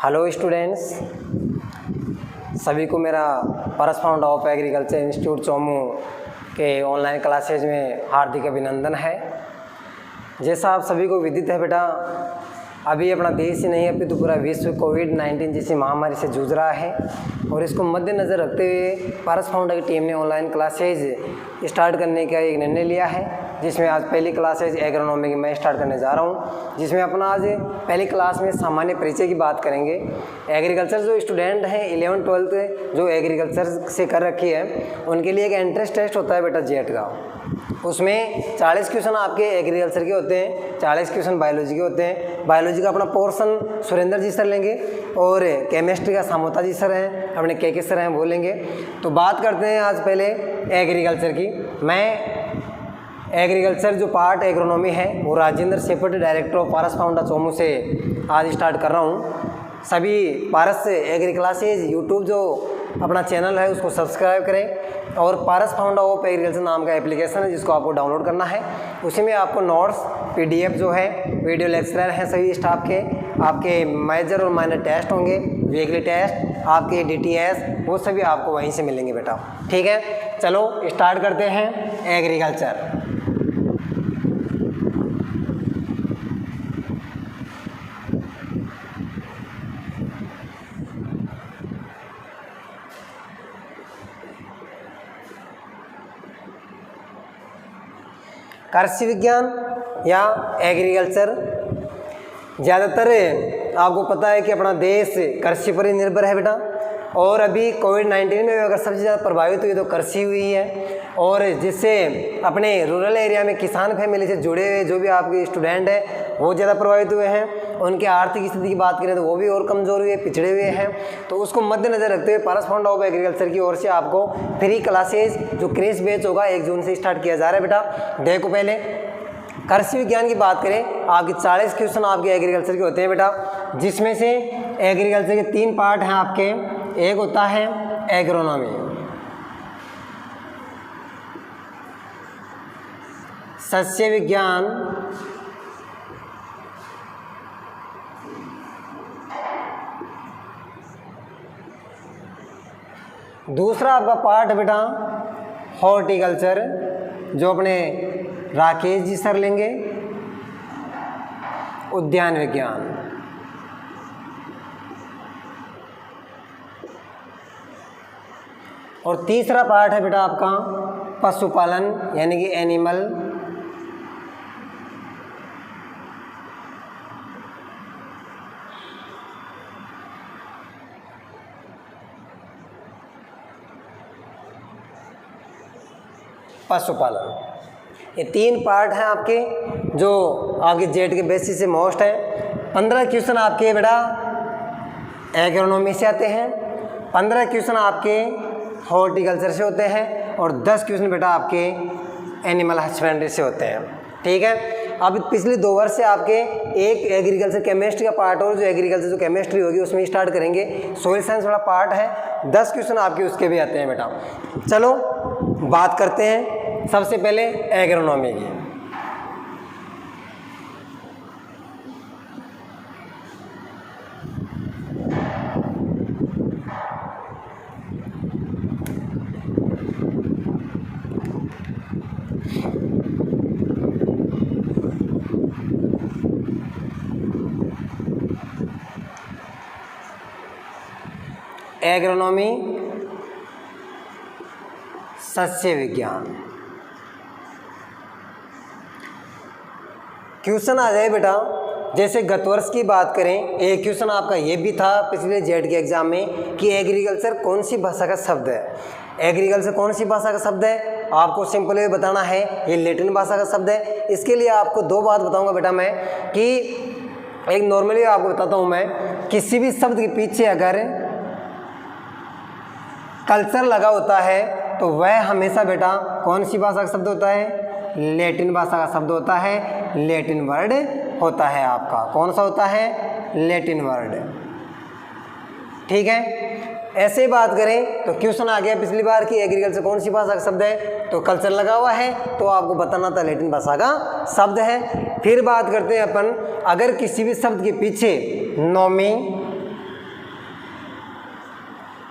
Hello students, सभी को मेरा Paras found of agriculture institute Chomu के ऑनलाइन क्लासेज में हार्दिक अभिनंदन है। जैसा आप सभी को विदित है बेटा, अभी अपना देश ही नहीं अपितु पूरा विश्व कोविड-19 जैसी महामारी से जूझ रहा है और इसको मद्देनज़र रखते हुए पारस फाउंड की टीम ने ऑनलाइन क्लासेज स्टार्ट करने का एक निर्णय लिया है, जिसमें आज पहली क्लासेज एग्रोनॉमी की मैं स्टार्ट करने जा रहा हूं, जिसमें अपना आज पहली क्लास में सामान्य परिचय की बात करेंगे। एग्रीकल्चर जो स्टूडेंट हैं 11th-12th जो एग्रीकल्चर से कर रखी है, उनके लिए एक एंट्रेंस टेस्ट होता है बेटा जेट का। उसमें 40 क्वेश्चन आपके एग्रीकल्चर के होते हैं, 40 क्वेश्चन बायोलॉजी के होते हैं। बायोलॉजी का अपना पोर्शन सुरेंद्र जी सर लेंगे और केमिस्ट्री का सामोता जी सर हैं, अपने के सर हैं वो लेंगे। तो बात करते हैं आज पहले एग्रीकल्चर की। मैं एग्रीकल्चर जो पार्ट एग्रोनॉमी है वो राजेंद्र शेफट डायरेक्टर ऑफ पारस फाउंडा चौमू से आज स्टार्ट कर रहा हूँ। सभी पारस एग्री क्लासेज यूट्यूब जो अपना चैनल है उसको सब्सक्राइब करें और पारस फाउंडा ऑफ एग्रीकल्चर नाम का एप्लीकेशन है जिसको आपको डाउनलोड करना है। उसी में आपको नोट्स PDF जो है, वीडियो लेक्चरर हैं सभी स्टाफ के, आपके मेजर और माइनर टेस्ट होंगे, वीकली टेस्ट, आपके DTS, वो सभी आपको वहीं से मिलेंगे बेटा। ठीक है, चलो स्टार्ट करते हैं एग्रीकल्चर। कृषि विज्ञान या एग्रीकल्चर, ज़्यादातर आपको पता है कि अपना देश कृषि पर ही निर्भर है बेटा। और अभी कोविड-19 में अगर सबसे ज़्यादा प्रभावित हुई तो कृषि हुई है, और जिससे अपने रूरल एरिया में किसान फैमिली से जुड़े हुए जो भी आपके स्टूडेंट हैं वो ज़्यादा प्रभावित हुए हैं। उनके आर्थिक स्थिति की बात करें तो वो भी और कमज़ोर हुए, पिछड़े हुए हैं। तो उसको मद्देनज़र रखते हुए पारस फाउंड ऑफ एग्रीकल्चर की ओर से आपको फ्री क्लासेज जो क्रेश बैच होगा 1 जून से स्टार्ट किया जा रहा है बेटा। देखो, पहले कृषि विज्ञान की बात करें, आपके 40 क्वेश्चन आपके एग्रीकल्चर के होते हैं बेटा, जिसमें से एग्रीकल्चर के 3 पार्ट हैं आपके। एक होता है एग्रोनॉमी, सस्य विज्ञान, दूसरा आपका पार्ट बेटा हॉर्टिकल्चर जो अपने राकेश जी सर लेंगे, उद्यान विज्ञान, और तीसरा पार्ट है बेटा आपका पशुपालन यानी कि एनिमल, पशुपालन। ये 3 पार्ट हैं आपके जो आगे जेट के बेसिस से मोस्ट है। 15 क्वेश्चन आपके बेटा एग्रोनॉमी से आते हैं, 15 क्वेश्चन आपके हॉर्टिकल्चर से होते हैं और 10 क्वेश्चन बेटा आपके एनिमल हस्बेंड्री से होते हैं। ठीक है, अब पिछले 2 वर्ष से आपके एक एग्रीकल्चर केमिस्ट्री का पार्ट और जो एग्रीकल्चर जो केमिस्ट्री होगी उसमें स्टार्ट करेंगे। सोइल साइंस वाला पार्ट है, 10 क्वेश्चन आपके उसके भी आते हैं बेटा। चलो बात करते हैं सबसे पहले एग्रोनॉमी की। एग्रोनॉमी सस्य विज्ञान। क्वेश्चन आ जाए बेटा, जैसे गत वर्ष की बात करें, एक क्वेश्चन आपका ये भी था पिछले जेट के एग्जाम में कि एग्रीकल्चर कौन सी भाषा का शब्द है। एग्रीकल्चर कौन सी भाषा का शब्द है, आपको सिंपल वे बताना है, ये लैटिन भाषा का शब्द है। इसके लिए आपको 2 बात बताऊंगा बेटा मैं, कि एक नॉर्मली आपको बताता हूँ मैं, किसी भी शब्द के पीछे अगर कल्चर लगा होता है तो वह हमेशा बेटा कौन सी भाषा का शब्द होता है, लैटिन भाषा का शब्द होता है, लैटिन वर्ड होता है आपका। कौन सा होता है, लैटिन वर्ड। ठीक है, ऐसे ही बात करें तो क्वेश्चन आ गया पिछली बार की एग्रीकल्चर कौन सी भाषा का शब्द है, तो कल्चर लगा हुआ है तो आपको बताना था लैटिन भाषा का शब्द है। फिर बात करते हैं अपन, अगर किसी भी शब्द के पीछे नोमी,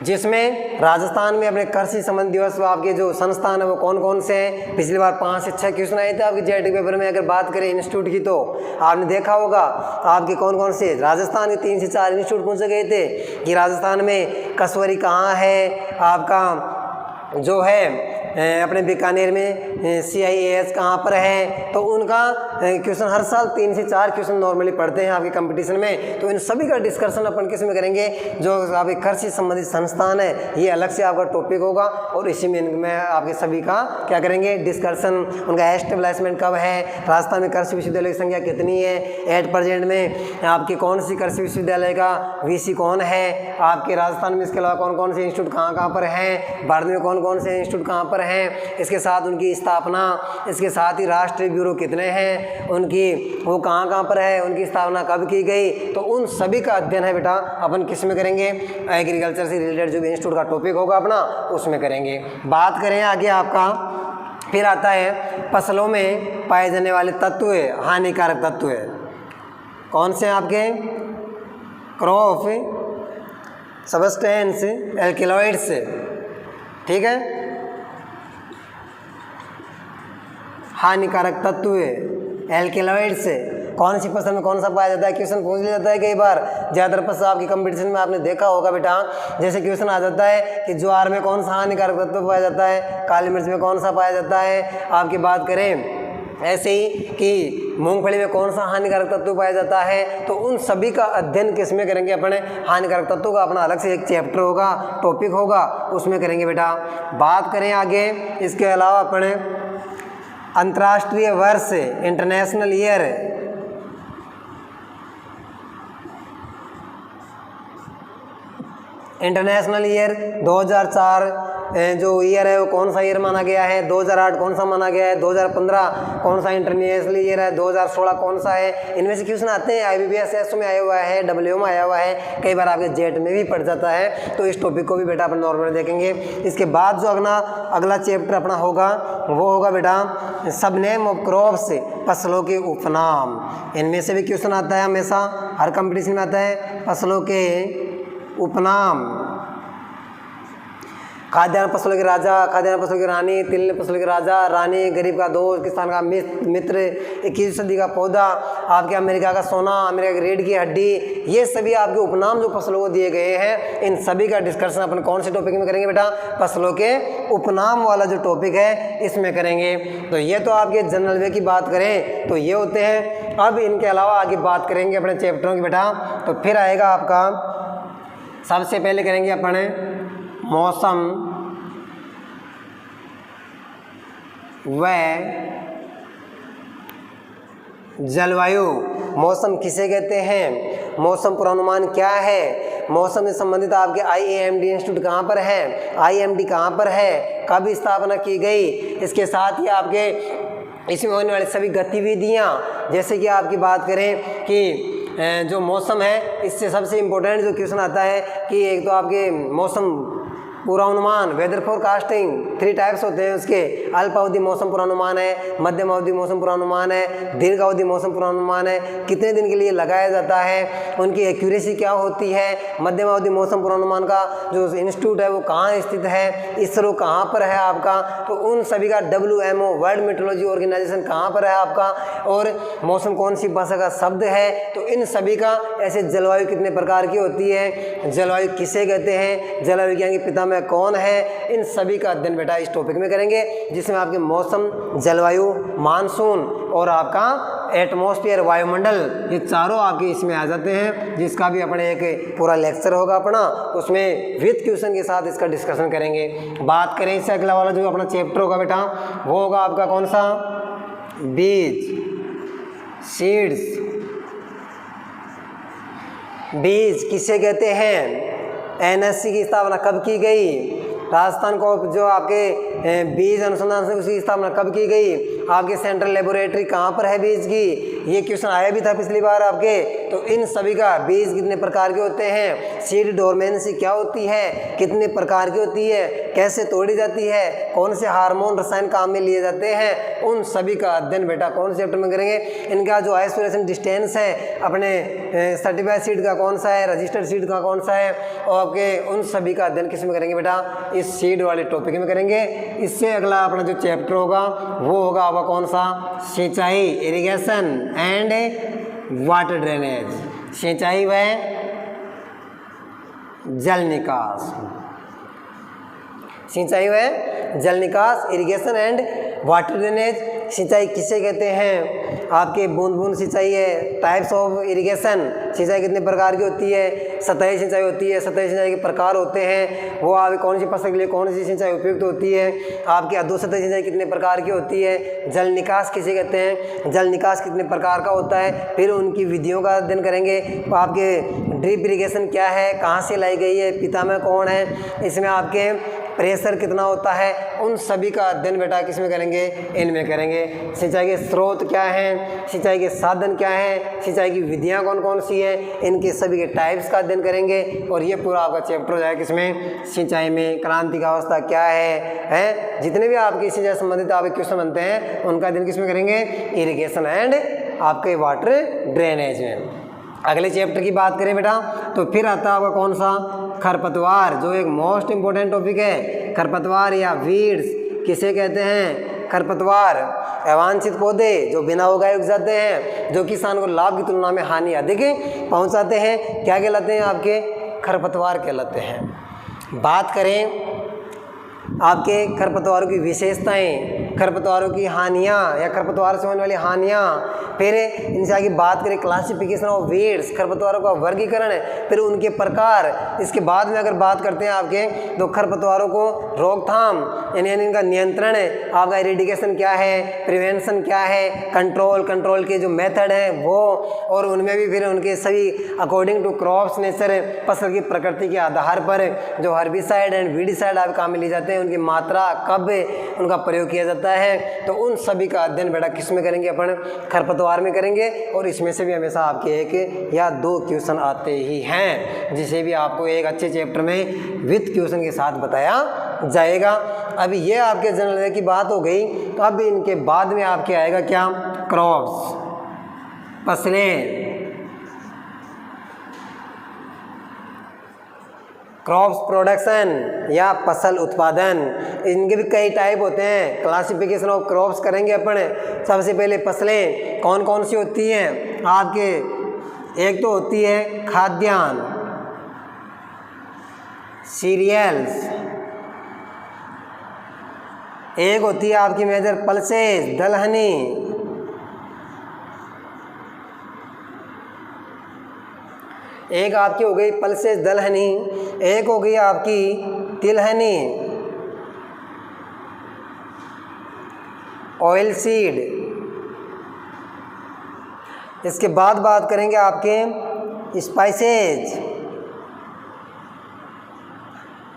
जिसमें राजस्थान में अपने कृषि संबंधी दिवस आपके जो संस्थान है वो कौन कौन से हैं। पिछली बार 5 से 6 क्वेश्चन आए थे आपके जेईई पेपर में। अगर बात करें इंस्टीट्यूट की तो आपने देखा होगा आपके कौन कौन से राजस्थान के 3 से 4 इंस्टीट्यूट पूछे गए थे कि राजस्थान में कसवरी कहाँ है, आपका जो है अपने बीकानेर में CIAS कहाँ पर है। तो उनका क्वेश्चन हर साल 3 से 4 क्वेश्चन नॉर्मली पढ़ते हैं आपके कंपटीशन में। तो इन सभी का डिस्कशन अपन किस में करेंगे, जो आपके कृषि संबंधित संस्थान है ये अलग से आपका टॉपिक होगा और इसी में आपके सभी का क्या करेंगे डिस्कशन। उनका एस्टेब्लिशमेंट कब है, राजस्थान में कृषि विश्वविद्यालय की संख्या कितनी है, एट प्रेजेंट में आपके कौन सी कृषि विश्वविद्यालय का VC कौन है, आपके राजस्थान में इसके अलावा कौन कौन से इंस्टीट्यूट कहाँ पर हैं, भारत में कौन कौन से इंस्टीट्यूट कहाँ पर हैं, इसके साथ उनकी स्थापना, इसके साथ ही राष्ट्रीय ब्यूरो कितने हैं, उनकी वो कहाँ पर है, उनकी स्थापना कब की गई। तो उन सभी का अध्ययन है बेटा अपन किस में करेंगे, एग्रीकल्चर से रिलेटेड जो भी इंस्टीट्यूट का टॉपिक होगा अपना उसमें करेंगे। बात करें आगे आपका फिर आता है फसलों में पाए जाने वाले तत्व, हानिकारक तत्व कौन से हैं आपके, क्रॉप सब्सटेंस, एल्केलॉइड्स, ठीक है। हानिकारक तत्व एल्केलॉइड्स कौन सी फसल में कौन सा पाया जाता है, क्वेश्चन पूछ लिया जाता है कई बार। ज़्यादातर फसल आपके कंपटीशन में आपने देखा होगा बेटा, जैसे क्वेश्चन आ जाता है कि ज्वार में कौन सा हानिकारक तत्व पाया जाता है, काली मिर्च में कौन सा पाया जाता है। आपकी बात करें ऐसे ही कि मूंगफली में कौन सा हानिकारक तत्व पाया जाता है। तो उन सभी का अध्ययन किस में करेंगे अपने, हानिकारक तत्वों का अपना अलग से एक चैप्टर होगा, टॉपिक होगा, उसमें करेंगे बेटा। बात करें आगे इसके अलावा अपने अंतर्राष्ट्रीय वर्ष, इंटरनेशनल ईयर, इंटरनेशनल ईयर 2004 जो ईयर है वो कौन सा ईयर माना गया है, 2008 कौन सा माना गया है, 2015 कौन सा इंटरनेशनल ईयर है, 2016 कौन सा है। इनमें से क्वेश्चन आते हैं, IBPS में आया हुआ है, WO में आया हुआ है, कई बार आपके जेट में भी पड़ जाता है। तो इस टॉपिक को भी बेटा अपन नॉर्मल देखेंगे। इसके बाद जो अगला चैप्टर अपना होगा वो होगा बेटा सब नेम ऑफ क्रॉप्स, फसलों के उपनाम। इनमें से भी क्वेश्चन आता है, हमेशा हर कंपटीशन में आता है फसलों के उपनाम। खाद्यान्न फसलों के राजा, खाद्यान्न फसलों की रानी, तिल फसलों के राजा रानी, गरीब का दोस्त, किसान का मित्र, 21वीं सदी का पौधा, आपके अमेरिका का सोना, अमेरिका की रीढ़ की हड्डी, ये सभी आपके उपनाम जो फसलों को दिए गए हैं। इन सभी का डिस्कशन अपन कौन से टॉपिक में करेंगे बेटा, फसलों के उपनाम वाला जो टॉपिक है इसमें करेंगे। तो ये तो आपके जनरल वे की बात करें तो ये होते हैं। अब इनके अलावा आगे बात करेंगे अपने चैप्टरों की बेटा। तो फिर आएगा आपका सबसे पहले करेंगे अपने मौसम व जलवायु। मौसम किसे कहते हैं, मौसम पूर्वानुमान क्या है, मौसम से संबंधित आपके IIMD इंस्टीट्यूट कहाँ पर है, IMD कहाँ पर है, कब स्थापना की गई। इसके साथ ही आपके इसमें होने वाली सभी गतिविधियाँ, जैसे कि आपकी बात करें कि जो मौसम है, इससे सबसे इम्पोर्टेंट जो क्वेश्चन आता है कि एक तो आपके मौसम पूर्वानुमान, वेदर फोरकास्टिंग 3 टाइप्स होते हैं उसके। अल्पावधि मौसम पूर्वानुमान है, मध्यम अवधि मौसम पूर्वानुमान है, दीर्घ अवधि मौसम पूर्वानुमान है, कितने दिन के लिए लगाया जाता है, उनकी एक्यूरेसी क्या होती है। मध्यम अवधि मौसम पूर्वानुमान का जो इंस्टीट्यूट है वो कहाँ स्थित है, इसरो कहाँ पर है आपका। तो उन सभी का WMO वर्ल्ड मेट्रोलॉजी ऑर्गेनाइजेशन कहाँ पर है आपका, और मौसम कौन सी भाषा का शब्द है। तो इन सभी का ऐसे जलवायु कितने प्रकार की होती है, जलवायु किसे कहते हैं, जलवायु विज्ञान के पिता में कौन है, इन सभी का अध्ययन बेटा इस टॉपिक में करेंगे, जिसमें आपके मौसम, जलवायु, मानसून और आपका एटमॉस्फेयर, वायुमंडल, ये चारों आपके इसमें आ जाते हैं, जिसका भी अपने एक पूरा लेक्चर होगा अपना, उसमें विद क्वेश्चन के साथ इसका डिस्कशन करेंगे। बात करें इससे अगला वाला जो अपना चैप्टर होगा बेटा वो होगा आपका कौन सा, बीज, सीड्स। बीज किसे कहते हैं, NSC की स्थापना कब की गई, राजस्थान को जो आपके बीज अनुसंधान से उसकी स्थापना कब की गई, आपके सेंट्रल लेबोरेटरी कहाँ पर है बीज की, ये क्वेश्चन आया भी था पिछली बार आपके। तो इन सभी का बीज कितने प्रकार के होते हैं, सीड डोरमेंसी क्या होती है, कितने प्रकार की होती है, कैसे तोड़ी जाती है, कौन से हार्मोन रसायन काम में लिए जाते हैं, उन सभी का अध्ययन बेटा कौन से चैप्टर में करेंगे। इनका जो आइसोलेशन डिस्टेंस है अपने सर्टिफाइड सीड का कौन सा है, रजिस्टर्ड सीड का कौन सा है, और आपके उन सभी का अध्ययन किस में करेंगे बेटा, इस सीड वाले टॉपिक में करेंगे। इससे अगला अपना जो चैप्टर होगा वो होगा आपका कौन सा, सिंचाई, इरिगेशन एंड वाटर ड्रेनेज, सिंचाई व जल निकास, सिंचाई व जल निकास, इरिगेशन एंड वाटर ड्रेनेज। सिंचाई किसे कहते हैं, आपके बूंद बूंद सिंचाई है, टाइप्स ऑफ इरिगेशन, सिंचाई कितने प्रकार की होती है, सतही सिंचाई होती है, सतही सिंचाई के प्रकार होते हैं, वो आप कौन सी फसल के लिए कौन सी सिंचाई उपयुक्त होती है, आपकी अधोसतही सिंचाई कितने प्रकार की होती है, जल निकास किसे कहते हैं, जल निकास कितने प्रकार का होता है, फिर उनकी विधियों का अध्ययन करेंगे। आपके ड्रिप इरिगेशन क्या है, कहाँ से लाई गई है, पितामह कौन है, इसमें आपके प्रेशर कितना होता है, उन सभी का अध्ययन बेटा किस में करेंगे, इनमें करेंगे। सिंचाई के स्रोत क्या हैं, सिंचाई के साधन क्या हैं, सिंचाई की विधियां कौन कौन सी हैं, इनके सभी के टाइप्स का अध्ययन करेंगे। और ये पूरा आपका चैप्टर हो जाएगा किसमें, सिंचाई में। क्रांति का अवस्था क्या है, जितने भी आपकी सिंचाई संबंधित आपके क्वेश्चन बनते हैं उनका अध्ययन किस में करेंगे, इरिगेशन एंड आपके वाटर ड्रेनेज में। अगले चैप्टर की बात करें बेटा तो फिर आता है आपका कौन सा, खरपतवार, जो एक मोस्ट इम्पोर्टेंट टॉपिक है। खरपतवार या वीड्स किसे कहते हैं, खरपतवार अवांछित पौधे जो बिना उगाए उग जाते हैं, जो किसान को लाभ की तुलना में हानि अधिक पहुंचाते हैं, क्या कहलाते हैं, आपके खरपतवार कहलाते हैं। बात करें आपके खरपतवारों की विशेषताएं, खरपतवारों की हानियाँ या खरपतवार से होने वाली हानियाँ, फिर इनसे आगे बात करें क्लासिफिकेशन ऑफ वीड्स, खरपतवारों का वर्गीकरण, फिर उनके प्रकार। इसके बाद में अगर बात करते हैं आपके तो खरपतवारों को रोकथाम यानी इनका नियंत्रण, आपका इरिडिकेशन क्या है, प्रिवेंशन क्या है, कंट्रोल के जो मेथड हैं वो, और उनमें भी फिर उनके सभी अकॉर्डिंग टू क्रॉप्स नेचर, फसल की प्रकृति के आधार पर जो हर्बिसाइड एंड वीडिसाइड आप काम में लिए जाते हैं, उनकी मात्रा कब उनका प्रयोग किया जाता है, तो उन सभी का अध्ययन बेटा किस में करेंगे, अपन खरपतवार में करेंगे। और इसमें से भी हमेशा आपके एक या दो क्वेश्चन आते ही हैं, जिसे भी आपको एक अच्छे चैप्टर में विथ क्वेश्चन के साथ बताया जाएगा। अभी ये आपके जनरल की बात हो गई, तो अब इनके बाद में आपके आएगा क्या, क्रॉप्स, फसलें, क्रॉप्स प्रोडक्शन या फसल उत्पादन। इनके भी कई टाइप होते हैं, क्लासिफिकेशन ऑफ क्रॉप्स करेंगे अपन। सबसे पहले फसलें कौन कौन सी होती हैं आपके, एक तो होती है खाद्यान्न, सीरियल्स, एक होती है आपकी मेजर पल्सेस, दलहनी, एक आपकी हो गई पल्सेस दलहनी, एक हो गई आपकी तिलहनी, ऑयल सीड। इसके बाद बात करेंगे आपके स्पाइसेज,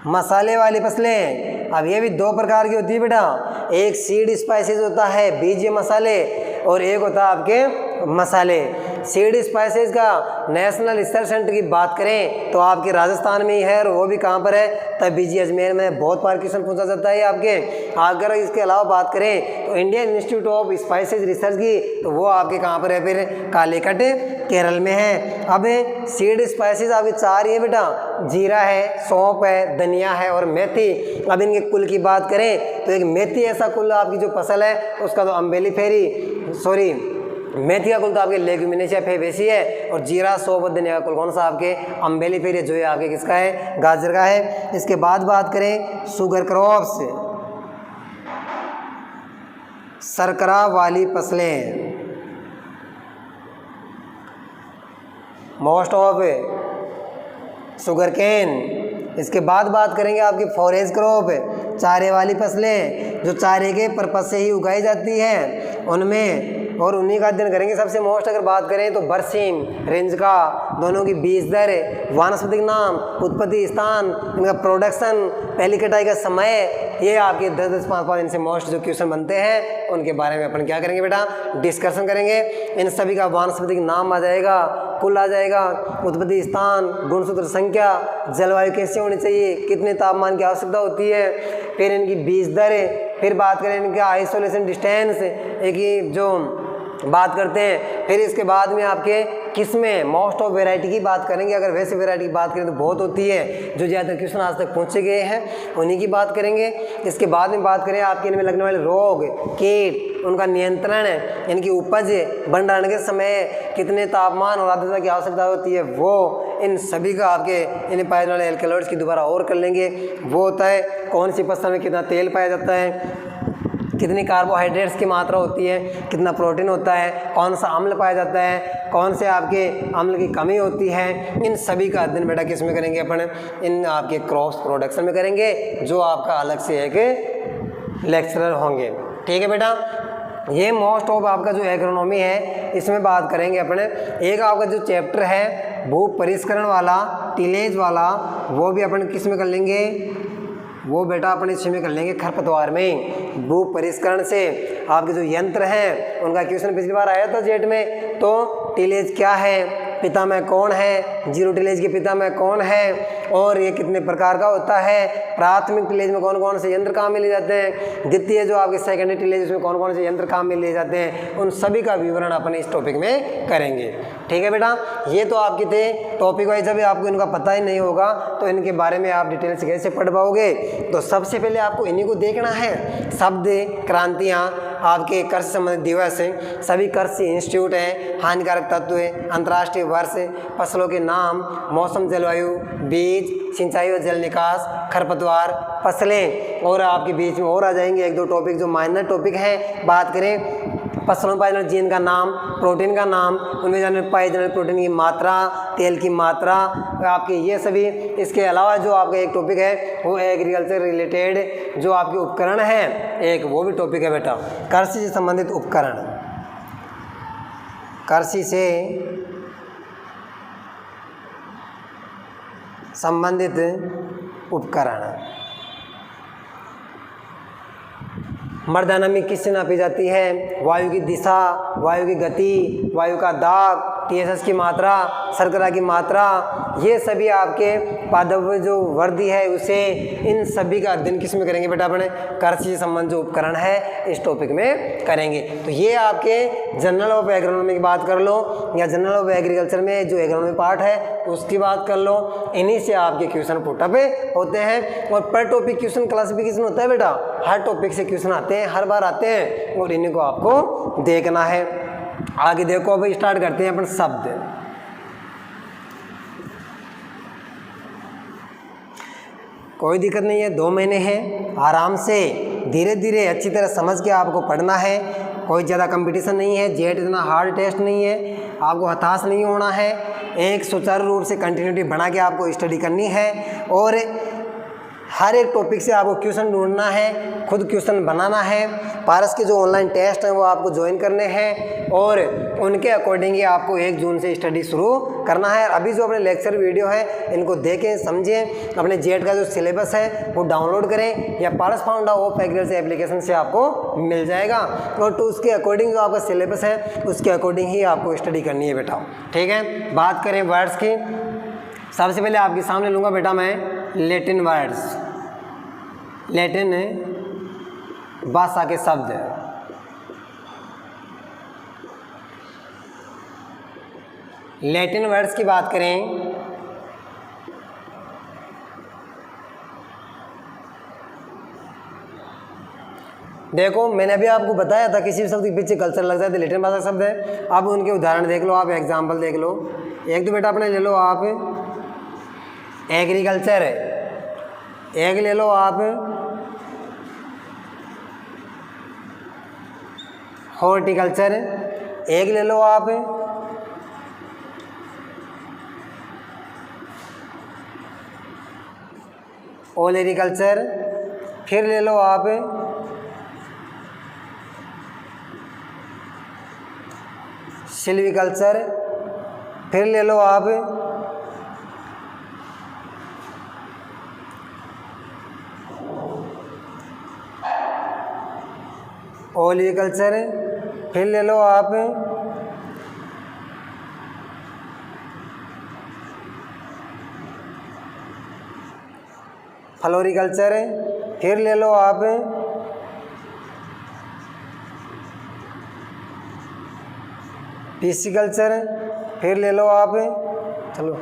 मसाले वाली फसलें। अब ये भी दो प्रकार की होती है बेटा, एक सीड स्पाइसेज होता है, बीज मसाले, और एक होता है आपके मसाले। सीड स्पाइसेज का नेशनल रिसर्च सेंटर की बात करें तो आपके राजस्थान में ही है, और वो भी कहाँ पर है, तब बीजी अजमेर में। बहुत बार क्वेश्चन पूछा जाता है आपके। अगर इसके अलावा बात करें तो Indian institute of spices research की, तो वो आपके कहाँ पर है, फिर कालीकट केरल में है। अब सीड स्पाइसेज आपके चार ही है बेटा, जीरा है, सौंफ है, धनिया है और मेथी। अब इनके कुल की बात करें तो एक मेथी ऐसा कुल आपकी जो फसल है उसका तो मेथी का कुल तो आपके लेग्यूमिनेशिया फैबेसी है, और जीरा, सौंफ, धनिया का कुल कौन सा आपके अम्बेलिफेरिया, जो है आपके किसका है, गाजर का है। इसके बाद बात करें शुगर क्रॉप्स, शर्करा वाली फसलें, मोस्ट ऑफ शुगर केन। इसके बाद बात करेंगे आपकी फॉरेज क्रॉप, चारे वाली फसलें जो चारे के पर्पज से ही उगाई जाती हैं उनमें, और उन्हीं का अध्ययन करेंगे। सबसे मोस्ट अगर बात करें तो बरसीम, रेंज का, दोनों की बीज दर, वानस्पतिक नाम, उत्पत्ति स्थान, इनका प्रोडक्शन, पहली कटाई का समय, ये आपके 10-10, 5-5 इनसे मोस्ट जो क्वेश्चन बनते हैं उनके बारे में अपन क्या करेंगे बेटा, डिस्कशन करेंगे। इन सभी का वानस्पतिक नाम आ जाएगा, कुल आ जाएगा, उत्पत्ति स्थान, गुणसूत्र संख्या, जलवायु कैसे होनी चाहिए, कितने तापमान की आवश्यकता होती है, फिर इनकी बीज दर, फिर बात करें इनका आइसोलेशन डिस्टेंस, एक ही जो बात करते हैं। फिर इसके बाद में आपके किसमें मोस्ट ऑफ वैरायटी की बात करेंगे। अगर वैसे वैरायटी की बात करें तो बहुत होती है, जो ज़्यादा क्वेश्चन आज तक पहुँचे गए हैं उन्हीं की बात करेंगे। इसके बाद में बात करें आपके इनमें लगने वाले रोग, कीट, उनका नियंत्रण, इनकी उपज, भंडारण के समय कितने तापमान और आर्द्रता की आवश्यकता होती है, वो इन सभी का आपके इन पाए जाने वाले एल्कलॉइड्स की दोबारा और कर लेंगे। वो होता है कौन सी फसल में कितना तेल पाया जाता है, कितनी कार्बोहाइड्रेट्स की मात्रा होती है, कितना प्रोटीन होता है, कौन सा अम्ल पाया जाता है, कौन से आपके अम्ल की कमी होती है। इन सभी का अध्ययन बेटा किस में करेंगे अपन, इन आपके क्रॉप्स प्रोडक्शन में करेंगे, जो आपका अलग से एक लेक्चरर होंगे। ठीक है बेटा, ये मोस्ट ऑफ आपका जो एग्रोनॉमी है इसमें बात करेंगे अपने। एक आपका जो चैप्टर है भू परिष्करण वाला, टिलेज वाला, वो भी अपन किस में कर लेंगे, वो बेटा अपन इसी में कर लेंगे खरपतवार में। भू परिष्करण से आपके जो यंत्र हैं उनका क्वेश्चन पिछली बार आया था जेट में। तो टिलेज क्या है, पिता में कौन है, जीरो टिलेज के पिता में कौन है, और ये कितने प्रकार का होता है, प्राथमिक टिलेज में कौन कौन से यंत्र काम में लिए जाते हैं, द्वितीय जो आपके सेकेंडरी टिलेज उसमें कौन कौन से यंत्र काम में लिए जाते हैं, उन सभी का विवरण अपन इस टॉपिक में करेंगे। ठीक है बेटा, ये तो आपके थे टॉपिक वाइज। अभी आपको इनका पता ही नहीं होगा तो इनके बारे में आप डिटेल से कैसे पढ़ पाओगे। तो सबसे पहले आपको इन्हीं को देखना है, शब्द क्रांतियाँ, आपके कृषि संबंधित दिवस, सभी कृषि इंस्टीट्यूट हैं, हानिकारक तत्व, अंतर्राष्ट्रीय वर्ष, फसलों के नाम, मौसम जलवायु, बीज, सिंचाई और जल निकास, खरपतवार, फसलें, और आपके बीच में और आ जाएंगे 1-2 टॉपिक जो माइनर टॉपिक हैं। बात करें फसलों में पाए जाने जीन का नाम, प्रोटीन का नाम, उनमें जाने पाए जाने प्रोटीन की मात्रा, तेल की मात्रा, आपके ये सभी। इसके अलावा जो आपका एक टॉपिक है वो एग्रीकल्चर रिलेटेड जो आपके उपकरण हैं, एक वो भी टॉपिक है बेटा, कृषि से संबंधित उपकरण, कृषि से संबंधित उपकरण। मर्दाना में किससे नापी जाती है, वायु की दिशा, वायु की गति, वायु का दाब, TSS की मात्रा, शर्करा की मात्रा, ये सभी आपके पादप जो वर्दी है उसे, इन सभी का अध्ययन किस में करेंगे बेटा अपने, कृषि से संबंध जो उपकरण है इस टॉपिक में करेंगे। तो ये आपके जनरल ऑफ एग्रोनॉमी की बात कर लो, या जनरल ऑफ एग्रीकल्चर में जो एग्रोनॉमी पार्ट है उसकी बात कर लो। इन्हीं से आपके क्वेश्चन पुटअप होते हैं, और पर टॉपिक क्वेश्चन क्लासिफिकेशन होता है बेटा, हर टॉपिक से क्वेश्चन आते हैं, हर बार आते हैं, और इन्हीं को आपको देखना है। आगे देखो, अब स्टार्ट करते हैं अपन शब्द। कोई दिक्कत नहीं है, 2 महीने हैं, आराम से धीरे धीरे अच्छी तरह समझ के आपको पढ़ना है। कोई ज़्यादा कंपटीशन नहीं है, जेट इतना हार्ड टेस्ट नहीं है, आपको हताश नहीं होना है। एक सुचारू रूप से कंटिन्यूटी बना के आपको स्टडी करनी है, और हर एक टॉपिक से आपको क्वेश्चन ढूंढना है, खुद क्वेश्चन बनाना है। पारस के जो ऑनलाइन टेस्ट हैं वो आपको ज्वाइन करने हैं, और उनके अकॉर्डिंग ही आपको 1 जून से स्टडी शुरू करना है। अभी जो अपने लेक्चर वीडियो है इनको देखें, समझें, अपने जेट का जो सिलेबस है वो डाउनलोड करें, या पारस फाउंड ऑफ एग्रीकल्चर एप्लीकेशन से आपको मिल जाएगा। और तो उसके अकॉर्डिंग जो आपका सिलेबस है उसके अकॉर्डिंग ही आपको स्टडी करनी है बेटा। ठीक है, बात करें वर्ड्स की। सबसे पहले आपके सामने लूँगा बेटा मैं लैटिन वर्ड्स, लैटिन भाषा के शब्द। लैटिन वर्ड्स की बात करें, देखो मैंने अभी आपको बताया था किसी भी शब्द के पीछे कल्चर लग जाए तो लैटिन भाषा शब्द है। अब उनके उदाहरण देख लो, आप एग्जाम्पल देख लो। एक तो बेटा अपने ले लो आप एग्रीकल्चर, एक ले लो आप हॉर्टिकल्चर, एक ले लो आप ओलेरिकल्चर, फिर ले लो आप सिल्वीकल्चर, फिर ले लो आप ओलिकल्चर, फिर ले लो आप फ्लोरिकल्चर, फिर ले लो आप पिसिकल्चर, फिर ले लो आप चलो